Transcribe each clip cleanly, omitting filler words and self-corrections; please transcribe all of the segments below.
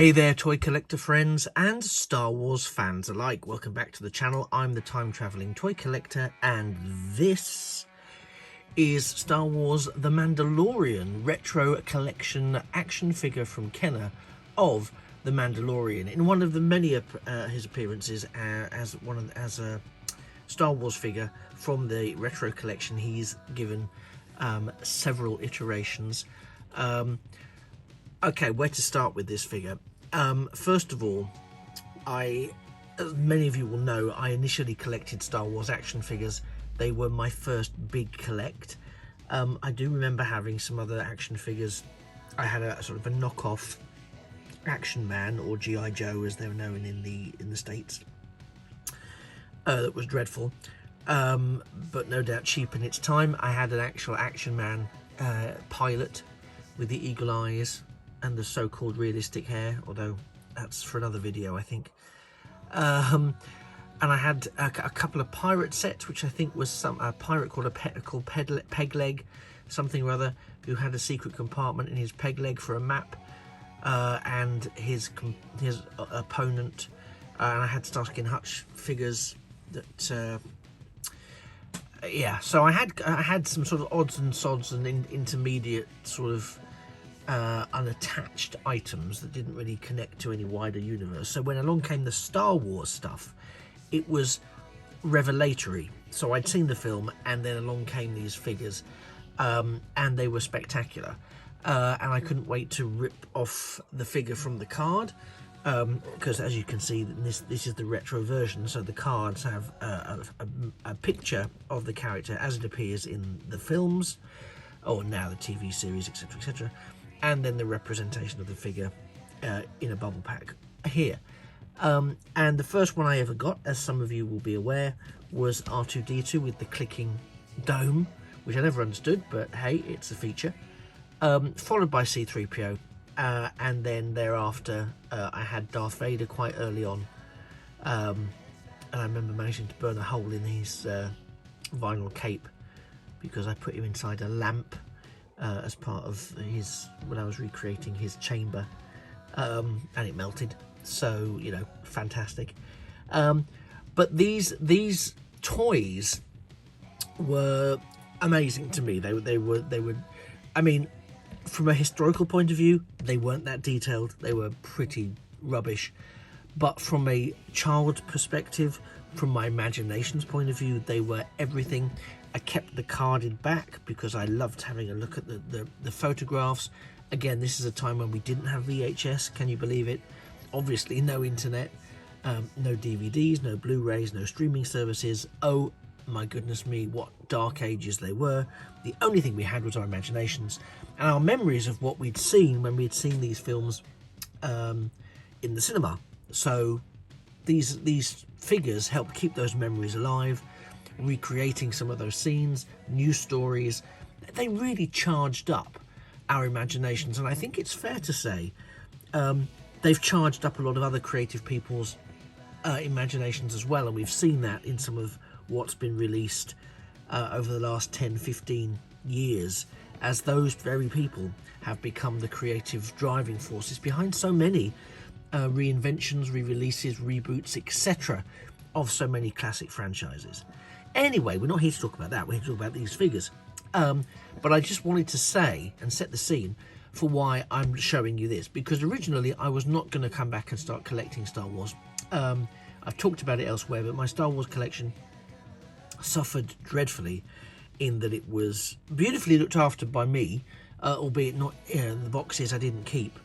Hey there, toy collector friends and Star Wars fans alike. Welcome back to the channel. I'm the time-traveling toy collector, and this is Star Wars The Mandalorian retro collection action figure from Kenner of The Mandalorian. In one of the many his appearances as a Star Wars figure from the retro collection, he's given several iterations. Okay, where to start with this figure? First of all, as many of you will know, I initially collected Star Wars action figures. They were my first big collect. I do remember having some other action figures. I had a sort of a knockoff Action Man, or G.I. Joe as they're known in the States. That was dreadful, but no doubt cheap in its time. I had an actual Action Man pilot with the eagle eyes and the so-called realistic hair, although that's for another video, I think. And I had a couple of pirate sets, which I think was a pirate called Peg Leg, something or other, who had a secret compartment in his peg leg for a map, and his opponent. And I had Starsky and Hutch figures that. Yeah, so I had some sort of odds and sods and intermediate sort of unattached items that didn't really connect to any wider universe. So when along came the Star Wars stuff, it was revelatory. So I'd seen the film, and then along came these figures, and they were spectacular. And I couldn't wait to rip off the figure from the card, because as you can see, this is the retro version. So the cards have a picture of the character as it appears in the films, or now the TV series, etc., etc. And then the representation of the figure in a bubble pack here. And the first one I ever got, as some of you will be aware, was R2-D2 with the clicking dome, which I never understood, but hey, it's a feature. Followed by C-3PO, and then thereafter I had Darth Vader quite early on. And I remember managing to burn a hole in his vinyl cape because I put him inside a lamp as part of when I was recreating his chamber, and it melted. So, you know, fantastic. But these toys were amazing to me. They were. I mean, from a historical point of view, they weren't that detailed. They were pretty rubbish. But from a child perspective, from my imagination's point of view, they were everything. I kept the carded back because I loved having a look at the photographs. Again, this is a time when we didn't have VHS, can you believe it? Obviously no internet, no DVDs, no Blu-rays, no streaming services. Oh my goodness me, what dark ages they were. The only thing we had was our imaginations and our memories of what we'd seen when we'd seen these films in the cinema. So these figures helped keep those memories alive, recreating some of those scenes, new stories. They really charged up our imaginations, and I think it's fair to say they've charged up a lot of other creative people's imaginations as well, and we've seen that in some of what's been released over the last 10-15 years, as those very people have become the creative driving forces behind so many reinventions, re-releases, reboots, etc. of so many classic franchises. Anyway, we're not here to talk about that, we're here to talk about these figures. But I just wanted to say and set the scene for why I'm showing you this, because originally I was not going to come back and start collecting Star Wars. I've talked about it elsewhere, but my Star Wars collection suffered dreadfully in that it was beautifully looked after by me, albeit not the boxes I didn't keep,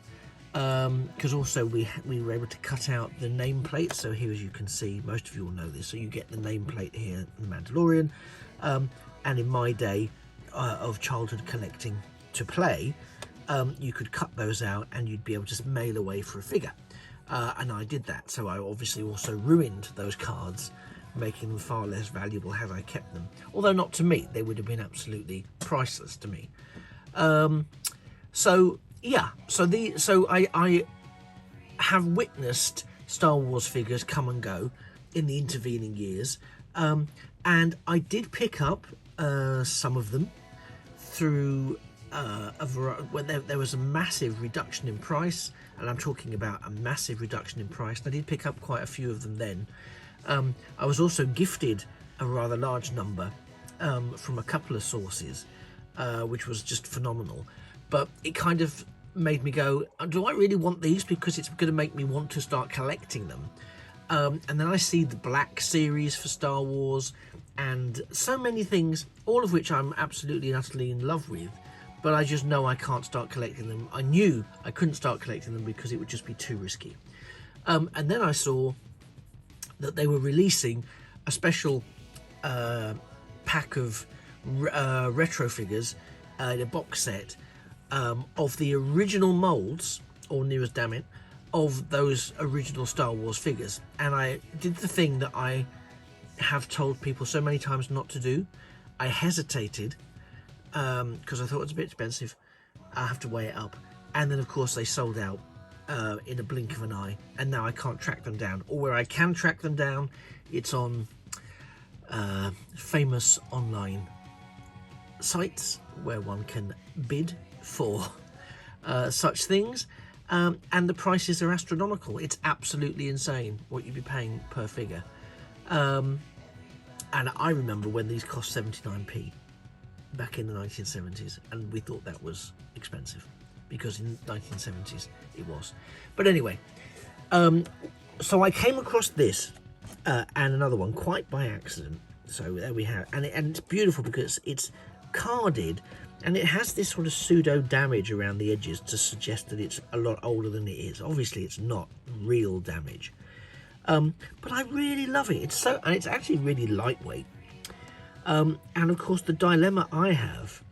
because also we were able to cut out the nameplate. So here, as you can see, most of you will know this, so you get the nameplate here, The Mandalorian, and in my day of childhood collecting to play, you could cut those out and you'd be able to just mail away for a figure, and I did that. So I obviously also ruined those cards, making them far less valuable had I kept them, although not to me, they would have been absolutely priceless to me. So yeah, so I have witnessed Star Wars figures come and go in the intervening years, and I did pick up some of them through when there was a massive reduction in price, and I'm talking about a massive reduction in price. And I did pick up quite a few of them then. I was also gifted a rather large number from a couple of sources, which was just phenomenal. But it kind of made me go, do I really want these? Because it's going to make me want to start collecting them. And then I see the Black series for Star Wars and so many things, all of which I'm absolutely and utterly in love with, but I just know I can't start collecting them. I knew I couldn't start collecting them because it would just be too risky. And then I saw that they were releasing a special pack of retro figures in a box set of the original molds, or near as damn it, of those original Star Wars figures. And I did the thing that I have told people so many times not to do. I hesitated because I thought it was a bit expensive. I have to weigh it up. And then of course they sold out in a blink of an eye, and now I can't track them down. Or where I can track them down, it's on famous online sites where one can bid for such things. And the prices are astronomical. It's absolutely insane what you'd be paying per figure. And I remember when these cost 79p back in the 1970s, and we thought that was expensive because in the 1970s it was. But anyway, so I came across this and another one quite by accident. So there we have, and it's beautiful because it's carded. And it has this sort of pseudo damage around the edges to suggest that it's a lot older than it is. Obviously, it's not real damage, but I really love it. And it's actually really lightweight. And of course, the dilemma I have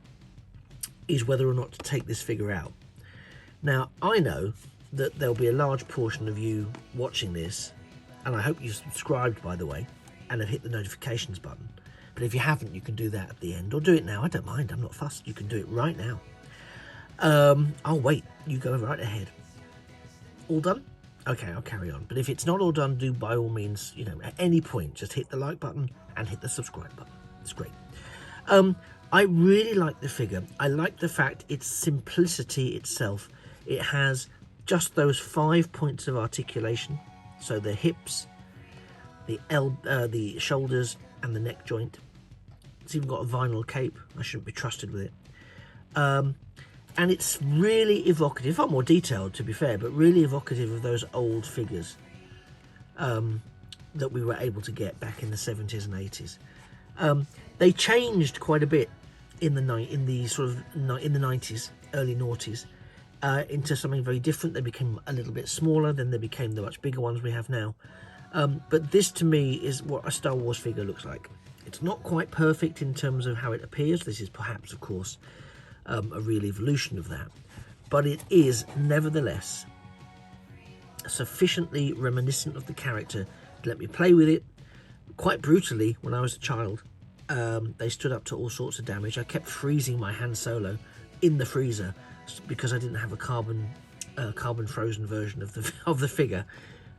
is whether or not to take this figure out. Now, I know that there'll be a large portion of you watching this, and I hope you've subscribed, by the way, and have hit the notifications button. But if you haven't, you can do that at the end, or do it now. I don't mind. I'm not fussed. You can do it right now. I'll wait. You go right ahead. All done? Okay, I'll carry on. But if it's not all done, do by all means, at any point, just hit the like button and hit the subscribe button. It's great. I really like the figure. I like the fact its simplicity itself. It has just those 5 points of articulation. So the hips, the shoulders, and the neck joint. It's even got a vinyl cape. I shouldn't be trusted with it. And it's really evocative, far more detailed to be fair, but really evocative of those old figures that we were able to get back in the 70s and 80s. They changed quite a bit in the 90s, early noughties, into something very different. They became a little bit smaller, then they became the much bigger ones we have now. But this to me is what a Star Wars figure looks like. It's not quite perfect in terms of how it appears. This is perhaps, of course, a real evolution of that. But it is, nevertheless, sufficiently reminiscent of the character to let me play with it. Quite brutally, when I was a child, they stood up to all sorts of damage. I kept freezing my Han Solo in the freezer because I didn't have a carbon frozen version of the figure.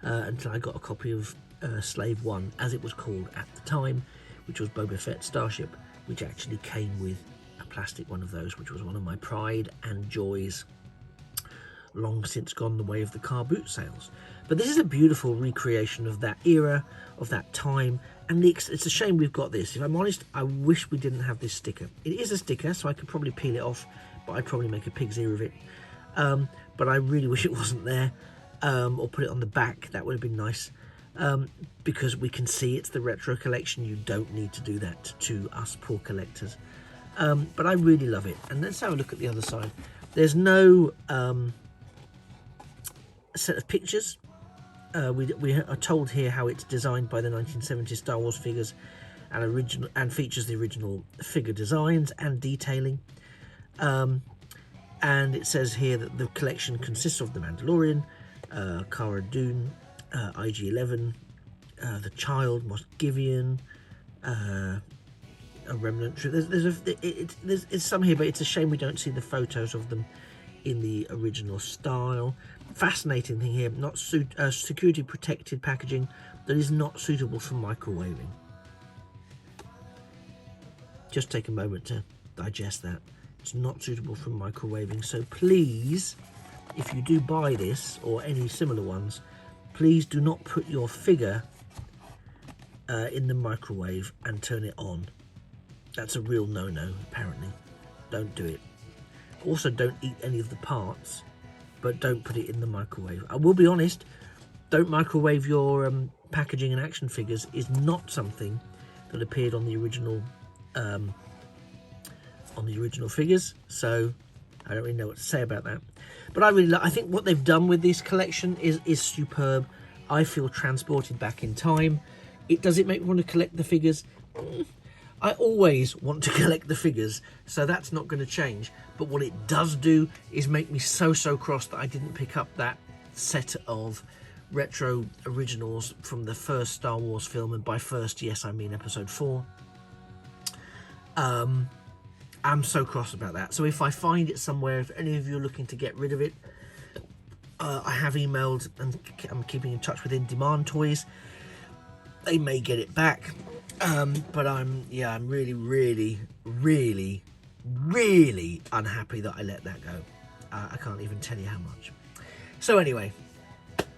Until I got a copy of Slave One, as it was called at the time, which was Boba Fett's starship, which actually came with a plastic one of those, which was one of my pride and joys, long since gone the way of the car boot sales. But this is a beautiful recreation of that era, of that time, and it's a shame we've got this. If I'm honest, I wish we didn't have this sticker. It is a sticker, so I could probably peel it off, but I'd probably make a pig's ear of it. But I really wish it wasn't there. Or put it on the back. That would have been nice, because we can see it's the retro collection. You don't need to do that to us poor collectors, but I really love it. And let's have a look at the other side. There's no set of pictures. We are told here how it's designed by the 1970s Star Wars figures and features the original figure designs and detailing. And it says here that the collection consists of the Mandalorian, Cara Dune, IG-11, the Child, Mos Gideon, a remnant. There's some here, but it's a shame we don't see the photos of them in the original style. Fascinating thing here, not security protected packaging that is not suitable for microwaving. Just take a moment to digest that. It's not suitable for microwaving. So please, if you do buy this or any similar ones, please do not put your figure in the microwave and turn it on. That's a real no-no, apparently. Don't do it. Also, don't eat any of the parts, but don't put it in the microwave. I will be honest, don't microwave your packaging and action figures is not something that appeared on the original figures, so I don't really know what to say about that. But I think what they've done with this collection is superb. I feel transported back in time. Does it make me want to collect the figures? I always want to collect the figures, so that's not going to change. But what it does do is make me so cross that I didn't pick up that set of retro originals from the first Star Wars film, and by first, yes, I mean episode 4. I'm so cross about that. So if I find it somewhere, if any of you are looking to get rid of it, I have emailed and I'm keeping in touch with In Demand Toys. They may get it back, but I'm really unhappy that I let that go. I can't even tell you how much. So anyway,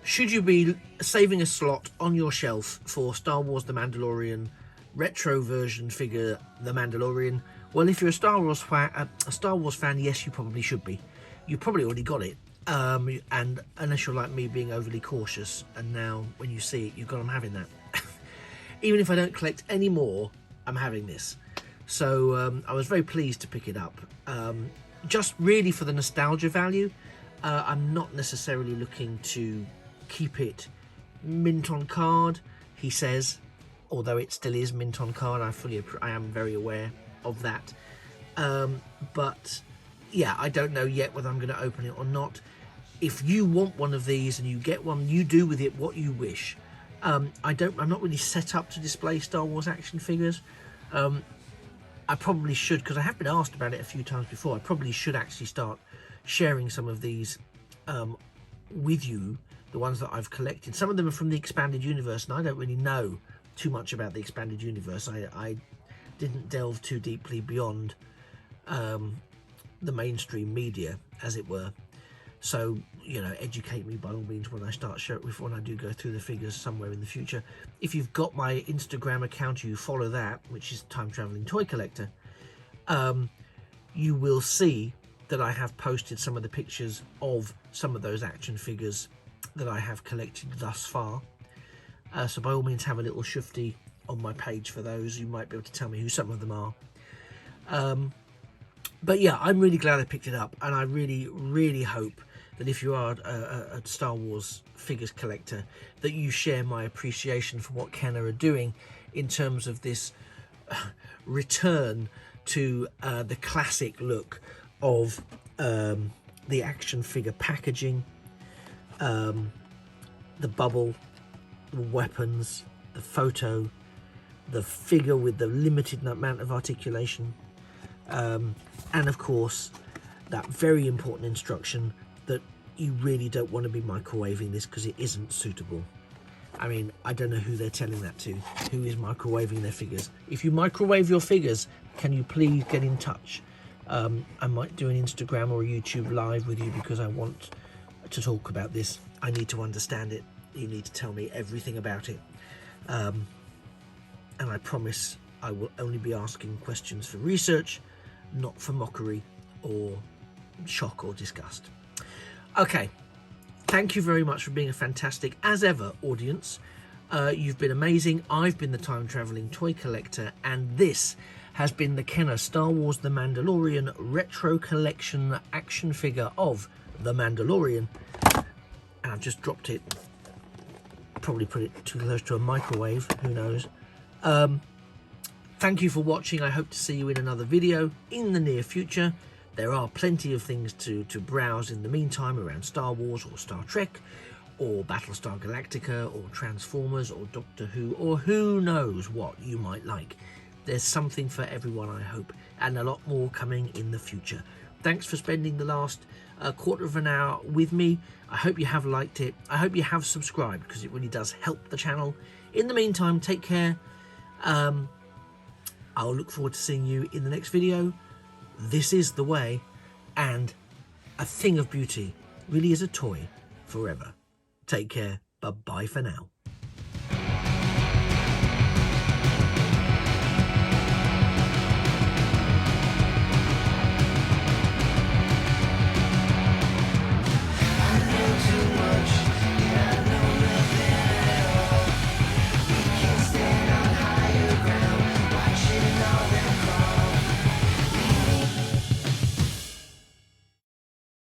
should you be saving a slot on your shelf for Star Wars The Mandalorian retro version figure, The Mandalorian? Well, if you're a Star Wars fan, yes, you probably should be. You probably already got it, and unless you're like me, being overly cautious, and now when you see it, you've got, I'm having that. Even if I don't collect any more, I'm having this. So I was very pleased to pick it up, just really for the nostalgia value. I'm not necessarily looking to keep it mint on card, he says, although it still is mint on card. I am very aware of that, but yeah, I don't know yet whether I'm going to open it or not. If you want one of these and you get one, you do with it what you wish. I'm not really set up to display Star Wars action figures. I probably should, because I have been asked about it a few times before. I probably should actually start sharing some of these with you, the ones that I've collected. Some of them are from the expanded universe, and I don't really know too much about the expanded universe. I didn't delve too deeply beyond the mainstream media, as it were. So, you know, educate me by all means when I do go through the figures somewhere in the future. If you've got my Instagram account, you follow that, which is Time Traveling Toy Collector, you will see that I have posted some of the pictures of some of those action figures that I have collected thus far. So by all means, have a little shufty on my page for those. You might be able to tell me who some of them are. But yeah, I'm really glad I picked it up, and I really hope that if you are a Star Wars figures collector, that you share my appreciation for what Kenner are doing in terms of this return to the classic look of the action figure packaging, the bubble, the weapons, the photo, the figure with the limited amount of articulation, and of course that very important instruction that you really don't want to be microwaving this because it isn't suitable. I mean, I don't know who they're telling that to, who is microwaving their figures. If you microwave your figures, can you please get in touch? I might do an Instagram or a YouTube live with you, because I want to talk about this. I need to understand it. You need to tell me everything about it. And I promise I will only be asking questions for research, not for mockery or shock or disgust. Okay, thank you very much for being a fantastic, as ever, audience. You've been amazing. I've been the Time Traveling Toy Collector, and this has been the Kenner Star Wars The Mandalorian Retro Collection action figure of The Mandalorian. And I've just dropped it. Probably put it too close to a microwave, who knows. Thank you for watching. I hope to see you in another video in the near future. There are plenty of things to browse in the meantime around Star Wars or Star Trek or Battlestar Galactica or Transformers or Doctor Who, or who knows what you might like. There's something for everyone, I hope, and a lot more coming in the future. Thanks for spending the last quarter of an hour with me. I hope you have liked it. I hope you have subscribed, because it really does help the channel. In the meantime, take care. I'll look forward to seeing you in the next video. this is the way, and a thing of beauty really is a toy forever. Take care, bye-bye for now.